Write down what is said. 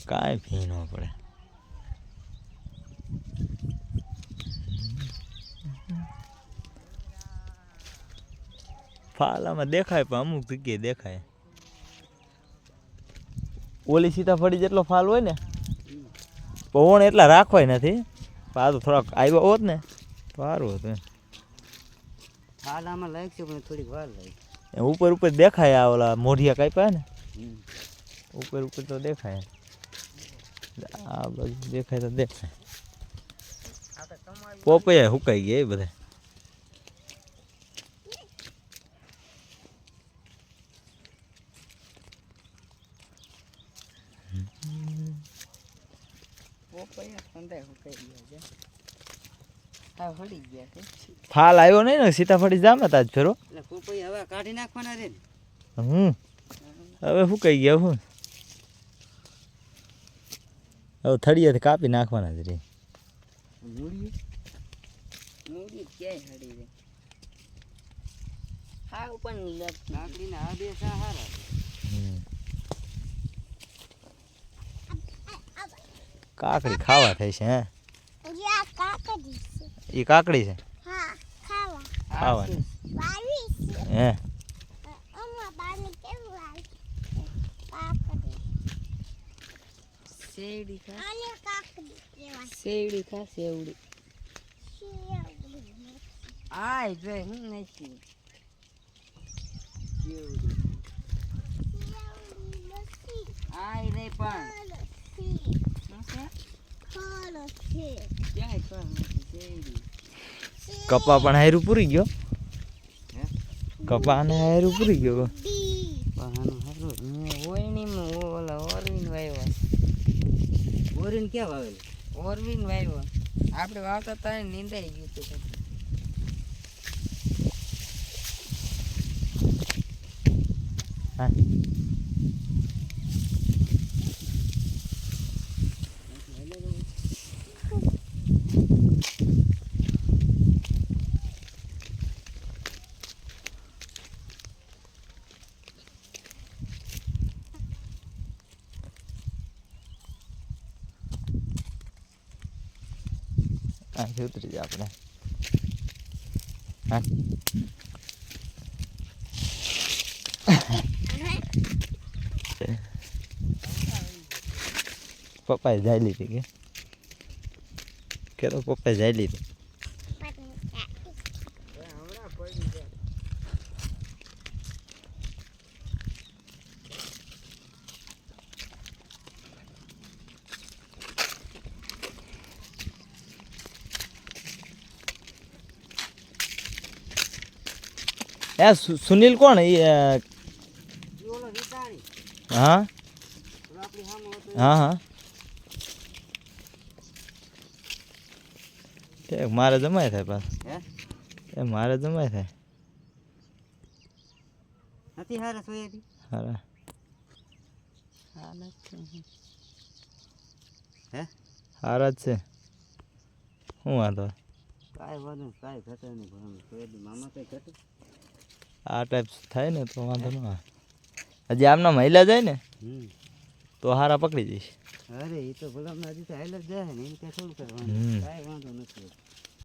કાંઈ ભી ન પડે. ફાલામાં દેખાય પણ અમુક જગ્યાએ દેખાય. ઓલી સીતાફળી જેટલો ફાલ હોય ને પવન એટલા રાખવાય નથી. આ તો થોડાક આવ્યા હોત ને તો સારું હતું. ફાલ આમાં લાગશે પણ થોડીક વાર લાગે. ઉપર ઉપર દેખાય. આ ઓલા મોઢિયા કાપ્યા ને ઉપર ઉપર તો દેખાય. આ બધું દેખાય તો દેખાય. પોપૈયા હુકાઈ ગયા એ બધા. ફાલ આવ્યો નહીં ને સીતાફળી જામે તાજ ફેરો. હવે કાઢી નાખવાના રે. હવે સુકાઈ ગયા. હું હવે થળિયાથી કાપી નાખવાના જ રે. મૂડી ક્યાંય હડી રે. હા ઉપર લાકડીના આ બે સારા. કાકડી ખાવા થાય છે. હે એ કાકડી છે ખાવાની. હે સેવડી ખા. સેવડી ખા. સેવડી આય જોઈ હું નથી. આય નહીં પણ કપા પણ હાયરું પૂરી ગયો. કપા ને હાયરું પૂરી ગયો. ઓરવીન ક્યાં વાવેલું? ઓરવીન વાવ્યો આપણે વાવતા હતા નીંદાઈ ગયું હતું. હા અહીંથી ઉતરી જાય આપણે. હા પપ્પાએ જાય લીધી કે તો પપ્પાએ જાય લીધી. સુનિલ કોણ? હા હા હા મારે જમાય થાય પાસ. એ મારે જમાય થાય. નથી હારા સોયાબી હારા હે હારા જ છે. શું વાંધો? કાંઈ વાંધો કાંઈ ઘટે નહીં. સોયાબી મામા કંઈ ઘટે. આ ટાઈપ થાય ને તો વાંધો ન આવે. હજી આમના મહિલા જાય ને તો હારા પકડી જઈશ. અરે એ તો ગુલામ હજી તો હાલ જ જાય ને એને ક્યાં થોડું કરવાનું. કાંઈ વાંધો નથી.